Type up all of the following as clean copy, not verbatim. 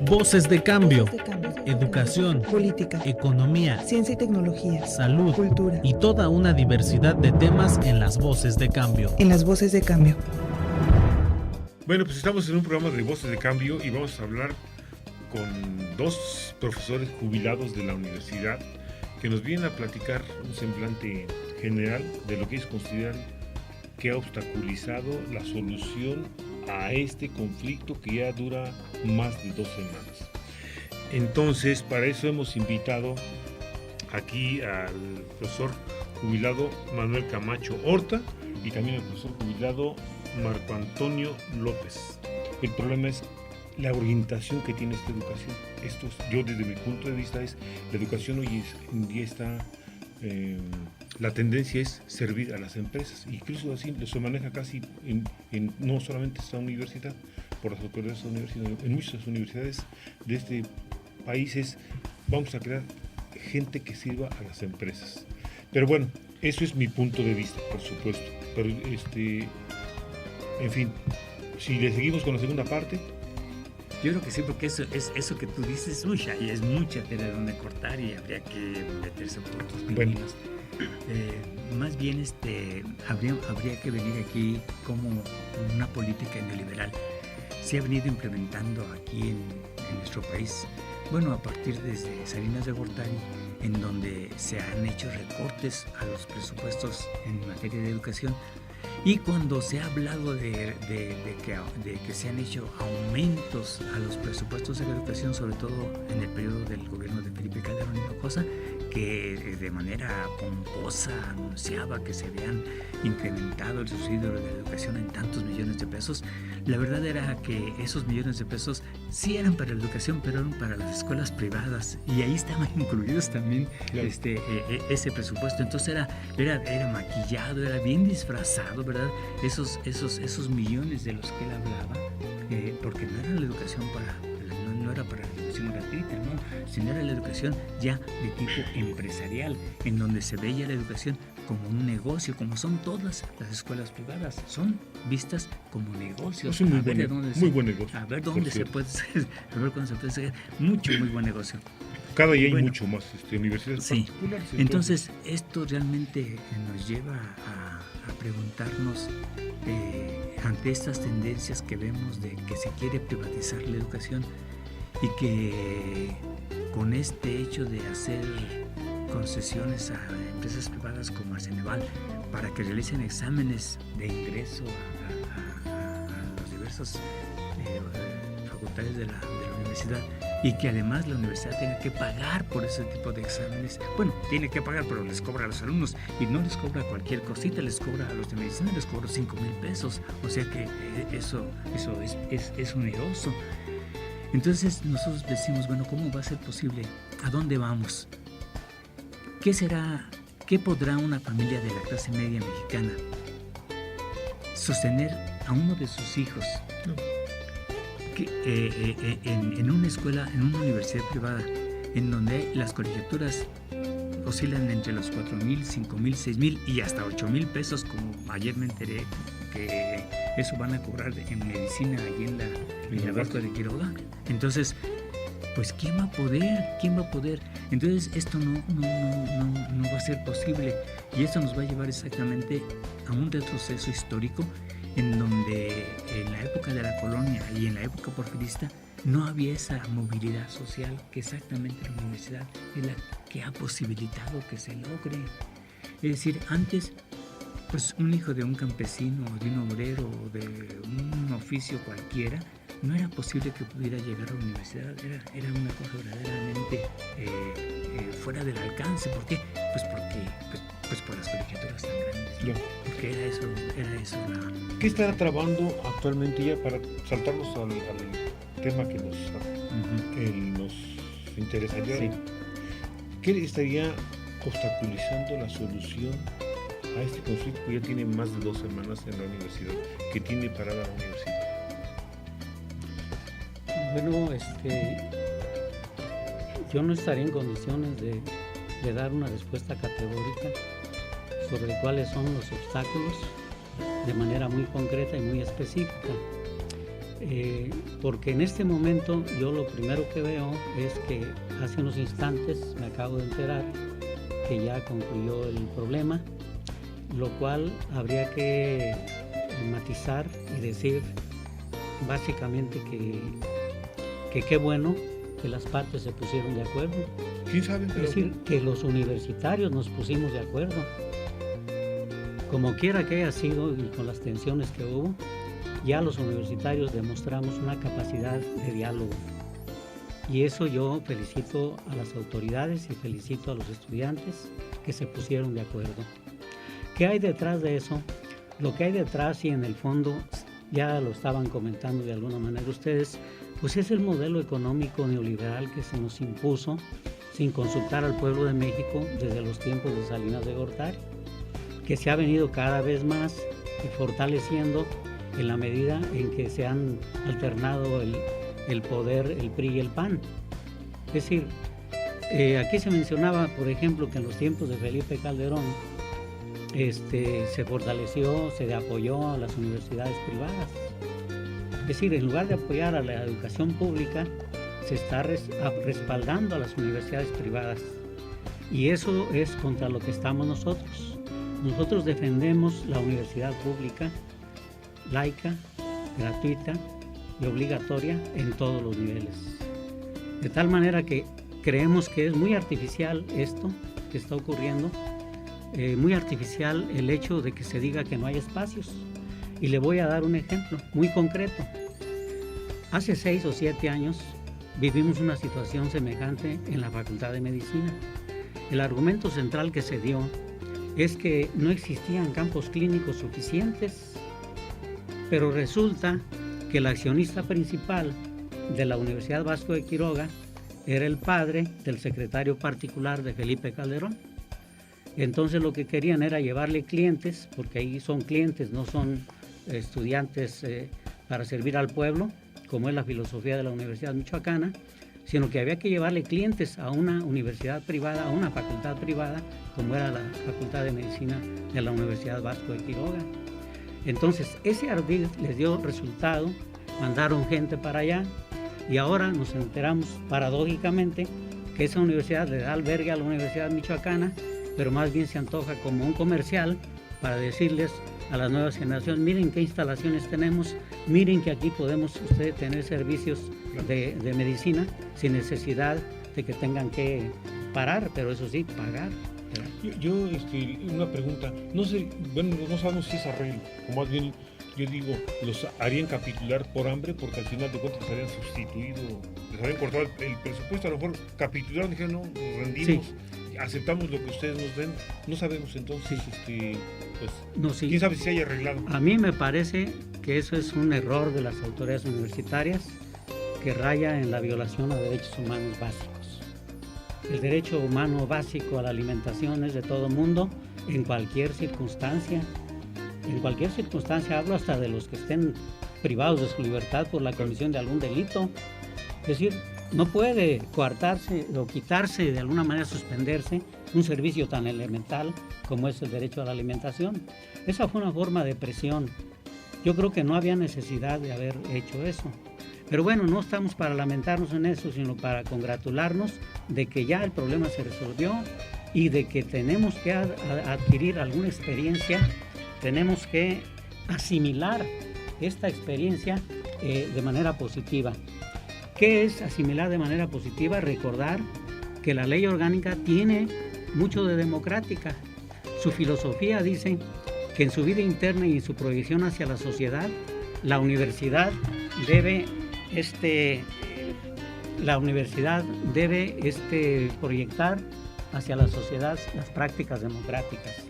Voces de cambio, Voces de cambio. educación, Política, economía, ciencia y tecnología, salud cultura. y toda una diversidad de temas en las Voces de Cambio. En las Voces de Cambio. Bueno, pues estamos en un programa de Voces de Cambio y vamos a hablar con dos profesores jubilados de la universidad que nos vienen a platicar un semblante general de lo que ellos consideran que ha obstaculizado la solución a este conflicto que ya dura más de 2 semanas. Entonces, para eso hemos invitado aquí al profesor jubilado Manuel Camacho Horta y también al profesor jubilado Marco Antonio López. El problema es la orientación que tiene esta educación. Yo desde mi punto de vista la educación hoy en día está, la tendencia es servir a las empresas, incluso así se maneja casi no solamente esta universidad, por las autoridades de esta universidad, sino en muchas universidades de este país vamos a crear gente que sirva a las empresas. Pero bueno, eso es mi punto de vista, por supuesto. Pero en fin, si le seguimos con la segunda parte. Yo creo que sí, porque eso que tú dices, y es mucha tela donde cortar y habría que meterse por otros caminos. Más bien habría que venir aquí como una política neoliberal. Se ha venido implementando aquí en nuestro país, bueno, a partir desde Salinas de Gortari, en donde se han hecho recortes a los presupuestos en materia de educación. Y cuando se ha hablado de que se han hecho aumentos a los presupuestos de la educación, sobre todo en el periodo del gobierno de Felipe Calderón Hinojosa, que de manera pomposa anunciaba que se habían incrementado el subsidio de la educación en tantos millones de pesos, la verdad era que esos millones de pesos sí eran para la educación, pero eran para las escuelas privadas, y ahí estaban incluidos también, claro, ese presupuesto. Entonces era maquillado, era bien disfrazado, ¿verdad? Esos millones de los que él hablaba, porque no era la educación no era para la educación gratuita, no, sino era la educación ya de tipo empresarial, en donde se veía la educación como un negocio, como son todas las escuelas privadas, son vistas como negocios. Es un muy buen negocio. A ver dónde se puede hacer, a ver cuándo se puede hacer, muy buen negocio. Cada día hay mucho más universidades particulares. Entonces, esto realmente nos lleva a preguntarnos, ante estas tendencias que vemos de que se quiere privatizar la educación y que con este hecho de hacer concesiones a empresas privadas como el Ceneval para que realicen exámenes de ingreso a las diversas facultades de la universidad, y que además la universidad tenga que pagar por ese tipo de exámenes. Bueno, tiene que pagar, pero les cobra a los alumnos, y no les cobra cualquier cosita, les cobra a los de medicina, les cobra 5,000 pesos, o sea que eso es oneroso. Entonces nosotros decimos, bueno, ¿cómo va a ser posible? ¿A dónde vamos? ¿Qué podrá una familia de la clase media mexicana sostener a uno de sus hijos en una escuela, en una universidad privada, en donde las colegiaturas oscilan entre los 4,000, 5,000, 6,000 y hasta 8,000 pesos, como ayer me enteré que eso van a cobrar en medicina allí en la Vasco de Quiroga? Entonces, pues ¿quién va a poder? Entonces esto no va a ser posible, y esto nos va a llevar exactamente a un retroceso histórico, en donde en la época de la colonia y en la época porfirista no había esa movilidad social que exactamente la universidad es la que ha posibilitado que se logre. Es decir, antes, pues un hijo de un campesino, de un obrero, de un oficio cualquiera, no era posible que pudiera llegar a la universidad. Era una cosa verdaderamente fuera del alcance. ¿Por qué? Pues por las colegiaturas tan grandes. No. Porque era eso. ¿Qué está trabando actualmente, ya para saltarnos al tema que nos interesaría? Sí. ¿Qué estaría obstaculizando la solución a este conflicto que ya tiene más de 2 semanas en la universidad, que tiene parada la universidad? Bueno, yo no estaré en condiciones de dar una respuesta categórica sobre cuáles son los obstáculos de manera muy concreta y muy específica. porque en este momento yo lo primero que veo es que hace unos instantes me acabo de enterar que ya concluyó el problema, lo cual habría que matizar y decir básicamente que qué bueno que las partes se pusieron de acuerdo. ¿Quién sabe? Es decir, que los universitarios nos pusimos de acuerdo. Como quiera que haya sido y con las tensiones que hubo, ya los universitarios demostramos una capacidad de diálogo. Y eso yo felicito a las autoridades y felicito a los estudiantes que se pusieron de acuerdo. ¿Qué hay detrás de eso? Lo que hay detrás y en el fondo, ya lo estaban comentando de alguna manera ustedes, pues es el modelo económico neoliberal que se nos impuso sin consultar al pueblo de México desde los tiempos de Salinas de Gortari, que se ha venido cada vez más fortaleciendo en la medida en que se han alternado el poder, el PRI y el PAN. Es decir, aquí se mencionaba, por ejemplo, que en los tiempos de Felipe Calderón se fortaleció, se apoyó a las universidades privadas. Es decir, en lugar de apoyar a la educación pública, se está respaldando a las universidades privadas. Y eso es contra lo que estamos nosotros. Nosotros defendemos la universidad pública, laica, gratuita y obligatoria en todos los niveles. De tal manera que creemos que es muy artificial esto que está ocurriendo, muy artificial el hecho de que se diga que no hay espacios. Y le voy a dar un ejemplo muy concreto. Hace 6 o 7 años vivimos una situación semejante en la Facultad de Medicina. El argumento central que se dio es que no existían campos clínicos suficientes, pero resulta que el accionista principal de la Universidad Vasco de Quiroga era el padre del secretario particular de Felipe Calderón. Entonces lo que querían era llevarle clientes, porque ahí son clientes, no son estudiantes para servir al pueblo, como es la filosofía de la Universidad Michoacana, sino que había que llevarle clientes a una universidad privada, a una facultad privada, como era la Facultad de Medicina de la Universidad Vasco de Quiroga. Entonces, ese ardid les dio resultado, mandaron gente para allá, y ahora nos enteramos paradójicamente que esa universidad le da albergue a la Universidad Michoacana, pero más bien se antoja como un comercial para decirles a las nuevas generaciones, miren qué instalaciones tenemos, miren que aquí podemos ustedes tener servicios de medicina sin necesidad de que tengan que parar, pero eso sí, pagar. Yo una pregunta, no sé, bueno, no sabemos si es arreglo, o más bien, yo digo, los harían capitular por hambre, porque al final de cuentas les habían sustituido, les habían cortado el presupuesto, a lo mejor capitularon, dijeron, no, nos rendimos, sí, aceptamos lo que ustedes nos den, no sabemos entonces, sí. pues, no, sí. quién sabe si se haya arreglado. A mí me parece que eso es un error de las autoridades universitarias que raya en la violación a derechos humanos básicos. El derecho humano básico a la alimentación es de todo mundo, en cualquier circunstancia. En cualquier circunstancia, hablo hasta de los que estén privados de su libertad por la comisión de algún delito. Es decir, no puede coartarse o quitarse, de alguna manera suspenderse, un servicio tan elemental como es el derecho a la alimentación. Esa fue una forma de presión. Yo creo que no había necesidad de haber hecho eso. Pero bueno, no estamos para lamentarnos en eso, sino para congratularnos de que ya el problema se resolvió y de que tenemos que adquirir alguna experiencia, tenemos que asimilar esta experiencia de manera positiva. ¿Qué es asimilar de manera positiva? Recordar que la ley orgánica tiene mucho de democrática. Su filosofía dice que en su vida interna y en su proyección hacia la sociedad, la universidad debe proyectar hacia la sociedad las prácticas democráticas.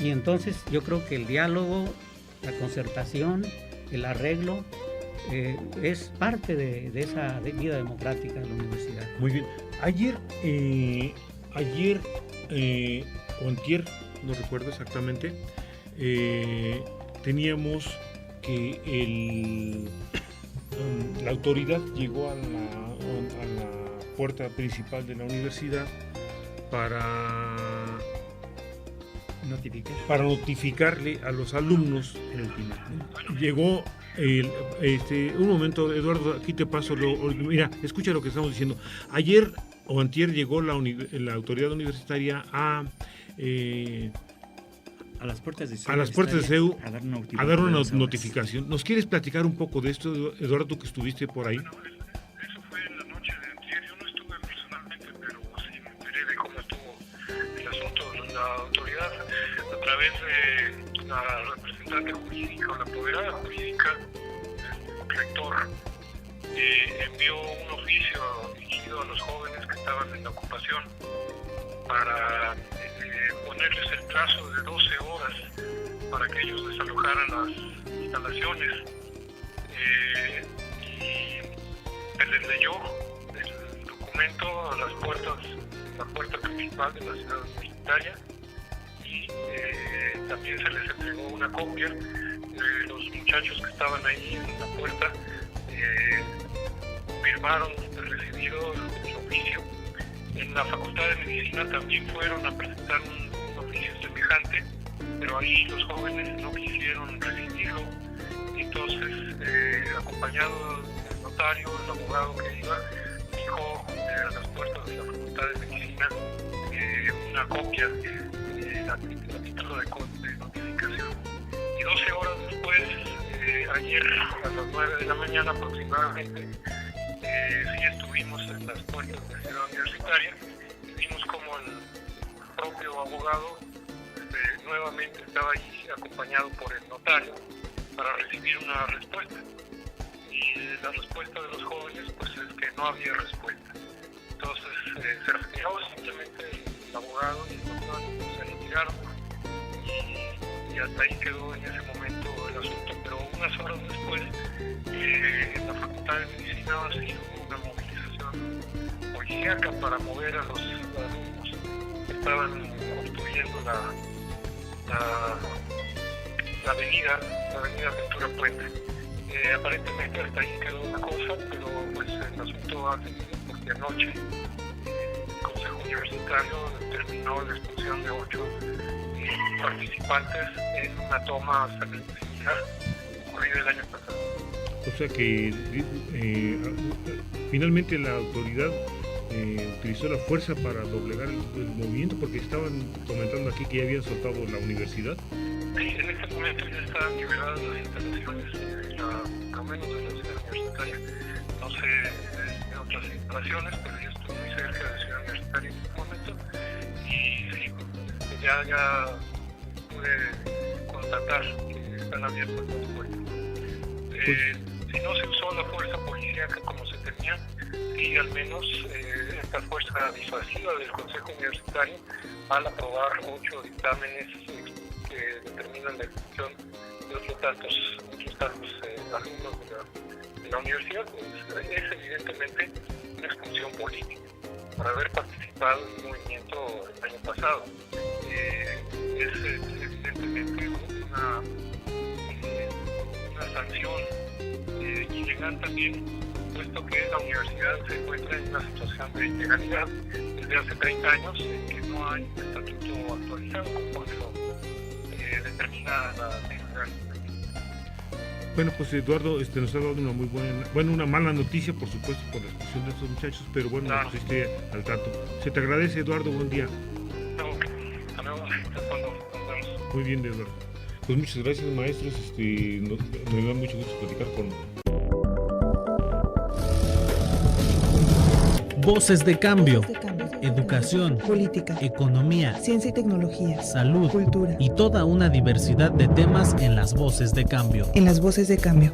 Y entonces yo creo que el diálogo, la concertación, el arreglo, es parte de esa vida democrática de la universidad. Muy bien. Ayer o antier, no recuerdo exactamente, teníamos que la autoridad llegó a la puerta principal de la universidad para notificarle a los alumnos. Llegó Un momento, Eduardo, aquí te paso. Mira, escucha lo que estamos diciendo. Ayer o antier llegó la autoridad universitaria a las puertas de CEU a dar una notificación. ¿Nos quieres platicar un poco de esto, Eduardo, tú que estuviste por ahí? Bueno, eso fue en la noche de antier. Yo no estuve personalmente, pero sí me enteré de cómo estuvo el asunto. La autoridad, a través de la representante jurídica o la apoderada jurídica, el rector, envió un oficio dirigido a los jóvenes que estaban en la ocupación para ponerles el plazo de 12 horas para que ellos desalojaran las instalaciones. Y se les leyó el documento a las puertas, la puerta principal de la ciudad universitaria, y también se les entregó una copia. Los muchachos que estaban ahí en la puerta firmaron recibido el oficio. En la Facultad de Medicina también fueron a presentar un oficio semejante, pero ahí los jóvenes no quisieron recibirlo. Entonces, acompañado del notario, el abogado que iba, dijo a las puertas de la Facultad de Medicina una copia a título de notificación. Y 12 horas después, ayer a las 9 de la mañana aproximadamente, sí estuvimos en las puertas de Ciudad Universitaria y vimos como el propio abogado nuevamente estaba allí acompañado por el notario para recibir una respuesta. Y la respuesta de los jóvenes pues es que no había respuesta. Entonces se retiró simplemente el abogado y el notario se retiraron y hasta ahí quedó en ese momento el asunto. Pero unas horas después en la Facultad de Medicina ha sido una movilización policíaca para mover a los alumnos que estaban construyendo la avenida Ventura Puente. Aparentemente hasta ahí quedó una cosa, pero pues el asunto ha seguido porque anoche el Consejo Universitario determinó la expulsión de 8 participantes en una toma similar ocurrida el año pasado. O sea que finalmente la autoridad utilizó la fuerza para doblegar el movimiento, porque estaban comentando aquí que ya habían soltado la universidad. Sí, en este momento ya están liberadas las instalaciones, al menos de la ciudad universitaria. No sé de otras instalaciones, pero yo estoy muy cerca de Ciudad Universitaria en este momento. Y sí, ya pude constatar que están abiertas las puertas. Si no se usó la fuerza policíaca como se tenía, sí al menos esta fuerza disuasiva del Consejo Universitario, al aprobar 8 dictámenes que determinan la expulsión de otros tantos alumnos de la universidad, pues, es evidentemente una expulsión política por haber participado en un movimiento el año pasado. Es evidentemente una sanción ilegal también, puesto que la universidad se encuentra en una situación de ilegalidad desde hace 30 años, en que no hay un estatuto actualizado conforme lo determina la ley federal. Bueno, pues Eduardo nos ha dado una mala noticia, por supuesto, por la expulsión de estos muchachos, pero bueno, claro. Pues esté al tanto. Se te agradece, Eduardo, buen día. Hasta luego, hasta cuando nos vemos. Muy bien, Eduardo. Pues muchas gracias, maestros. Me da mucho gusto platicar con... Voces de cambio. Voces de cambio. Educación, Política. economía, Ciencia y tecnología. salud Cultura. y toda una diversidad de temas en las Voces de Cambio. En las Voces de Cambio.